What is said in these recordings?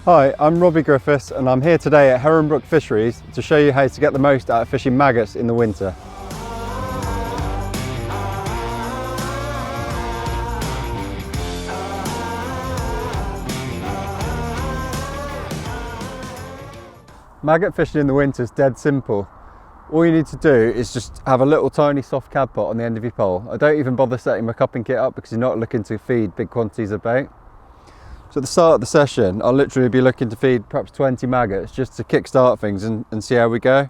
Hi, I'm Robbie Griffiths and I'm here today at Herronbrook Fisheries to show you how to get the most out of fishing maggots in the winter. Maggot fishing in the winter is dead simple. All you need to do is just have a little tiny soft cad pot on the end of your pole. I don't even bother setting my cupping kit up because you're not looking to feed big quantities of bait. So at the start of the session, I'll literally be looking to feed perhaps 20 maggots just to kickstart things and see how we go.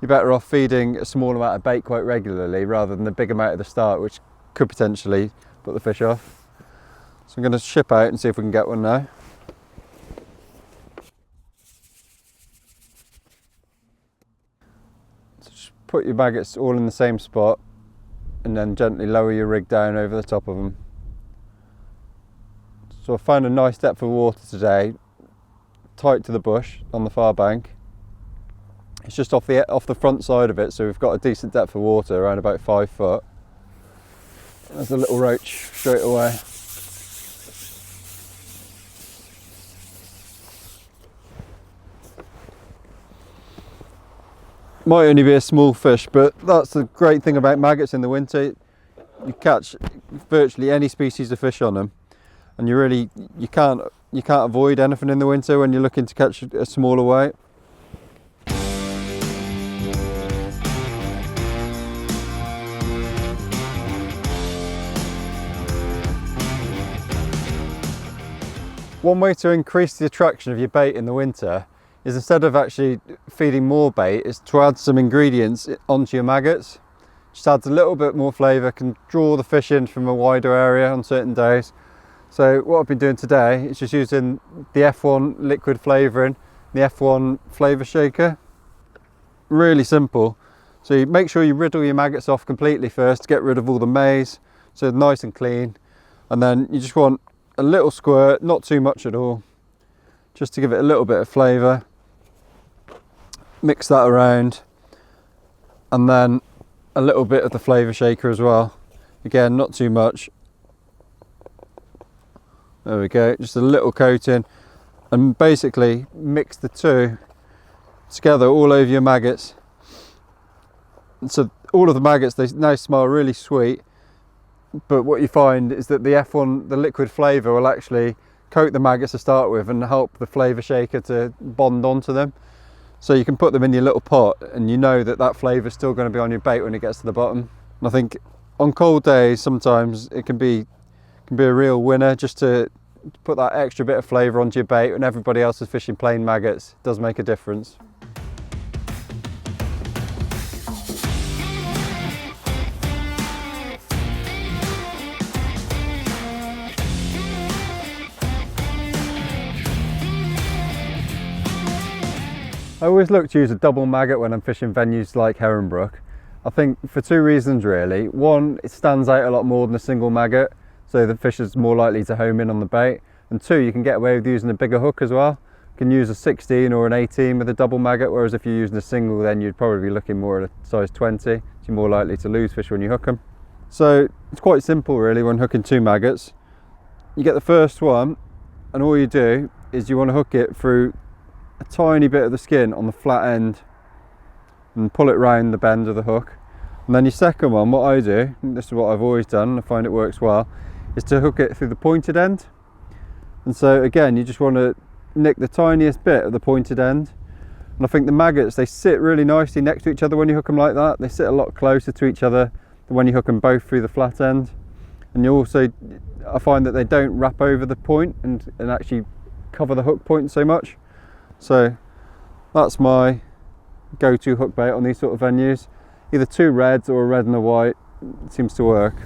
You're better off feeding a small amount of bait quite regularly rather than the big amount at the start, which could potentially put the fish off. So I'm going to ship out and see if we can get one now. So just put your maggots all in the same spot and then gently lower your rig down over the top of them. So I found a nice depth of water today, tight to the bush on the far bank. It's just off the front side of it, so we've got a decent depth of water, around about 5 foot. There's a little roach straight away. Might only be a small fish, but that's the great thing about maggots in the winter. You catch virtually any species of fish on them. And you can't avoid anything in the winter when you're looking to catch a smaller weight. One way to increase the attraction of your bait in the winter is, instead of actually feeding more bait, is to add some ingredients onto your maggots. Just adds a little bit more flavour, can draw the fish in from a wider area on certain days. So what I've been doing today is just using the F1 liquid flavouring, the F1 flavour shaker. Really simple. So you make sure you riddle your maggots off completely first to get rid of all the maize, so nice and clean. And then you just want a little squirt, not too much at all, just to give it a little bit of flavour. Mix that around, and then a little bit of the flavour shaker as well. Again, not too much. There we go, just a little coating, and basically mix the two together all over your maggots. And so all of the maggots, they now smell really sweet, but what you find is that the F1, the liquid flavour, will actually coat the maggots to start with and help the flavour shaker to bond onto them. So you can put them in your little pot and you know that that flavour is still going to be on your bait when it gets to the bottom. And I think on cold days sometimes it can be a real winner just to put that extra bit of flavour onto your bait when everybody else is fishing plain maggots. It does make a difference. I always look to use a double maggot when I'm fishing venues like Herronbrook. I think for two reasons really. One, it stands out a lot more than a single maggot, so the fish is more likely to home in on the bait. And two, you can get away with using a bigger hook as well. You can use a 16 or an 18 with a double maggot, whereas if you're using a single, then you'd probably be looking more at a size 20, so you're more likely to lose fish when you hook them. So it's quite simple really when hooking two maggots. You get the first one, and all you do is you want to hook it through a tiny bit of the skin on the flat end and pull it round the bend of the hook. And then your second one, what I do, and this is what I've always done and I find it works well, is to hook it through the pointed end. And so again, you just want to nick the tiniest bit of the pointed end. And I think the maggots, they sit really nicely next to each other when you hook them like that. They sit a lot closer to each other than when you hook them both through the flat end. And you also, I find that they don't wrap over the point and actually cover the hook point so much. So that's my go-to hook bait on these sort of venues. Either two reds or a red and a white. It seems to work.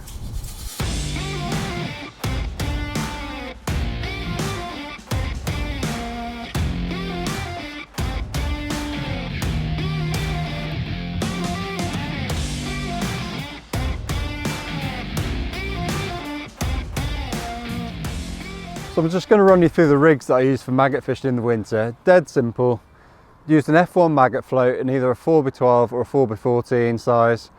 So I'm just going to run you through the rigs that I use for maggot fishing in the winter. Dead simple. Used an F1 maggot float in either a 4x12 or a 4x14 size.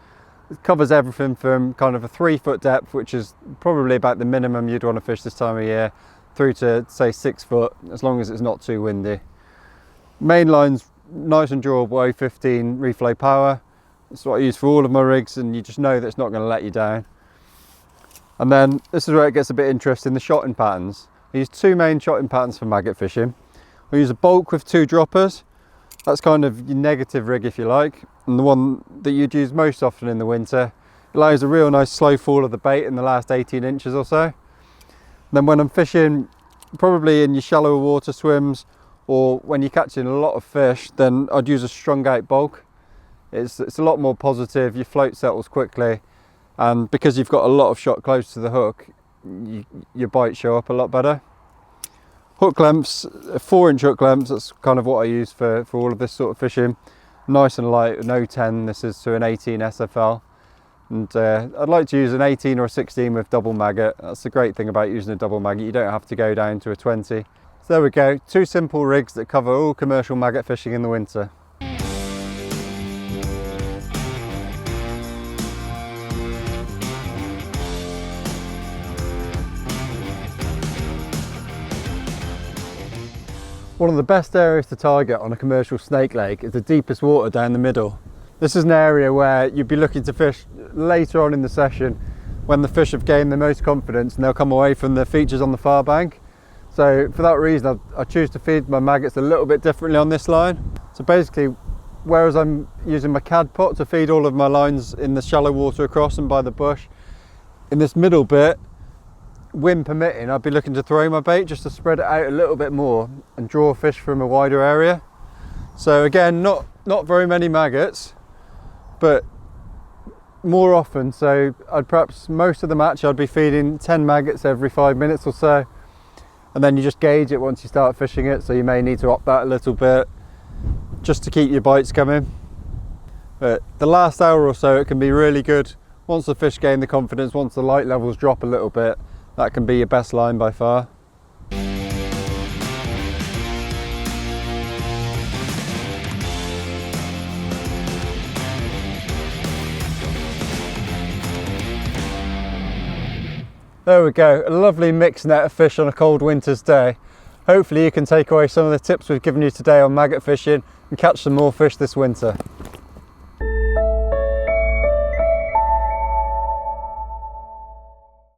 It covers everything from kind of a 3 foot depth, which is probably about the minimum you'd want to fish this time of year, through to say 6 foot, as long as it's not too windy. Main line's nice and durable, 015 reflow power. It's what I use for all of my rigs, and you just know that it's not going to let you down. And then this is where it gets a bit interesting, the shotting patterns. I use 2 main shotting patterns for maggot fishing. I use a bulk with 2 droppers. That's kind of your negative rig if you like, and the one that you'd use most often in the winter. It allows a real nice slow fall of the bait in the last 18 inches or so. And then when I'm fishing, probably in your shallower water swims, or when you're catching a lot of fish, then I'd use a strung out bulk. It's a lot more positive, your float settles quickly, and because you've got a lot of shot close to the hook, your bites show up a lot better. Hook lengths, 4-inch hook lengths, that's kind of what I use for all of this sort of fishing. Nice and light, an 010, this is to an 18 SFL. And I'd like to use an 18 or a 16 with double maggot. That's the great thing about using a double maggot, you don't have to go down to a 20. So there we go, 2 simple rigs that cover all commercial maggot fishing in the winter. One of the best areas to target on a commercial snake lake is the deepest water down the middle. This is an area where you'd be looking to fish later on in the session when the fish have gained the most confidence and they'll come away from the features on the far bank. So for that reason I choose to feed my maggots a little bit differently on this line. So basically, whereas I'm using my cad pot to feed all of my lines in the shallow water across and by the bush, in this middle bit, wind permitting, I'd be looking to throw my bait just to spread it out a little bit more and draw fish from a wider area. So again, not very many maggots, but more often. So I'd perhaps most of the match I'd be feeding 10 maggots every 5 minutes or so, and then you just gauge it once you start fishing it, so you may need to up that a little bit just to keep your bites coming. But the last hour or so it can be really good. Once the fish gain the confidence, once the light levels drop a little bit, that can be your best line by far. There we go, a lovely mixed net of fish on a cold winter's day. Hopefully you can take away some of the tips we've given you today on maggot fishing and catch some more fish this winter.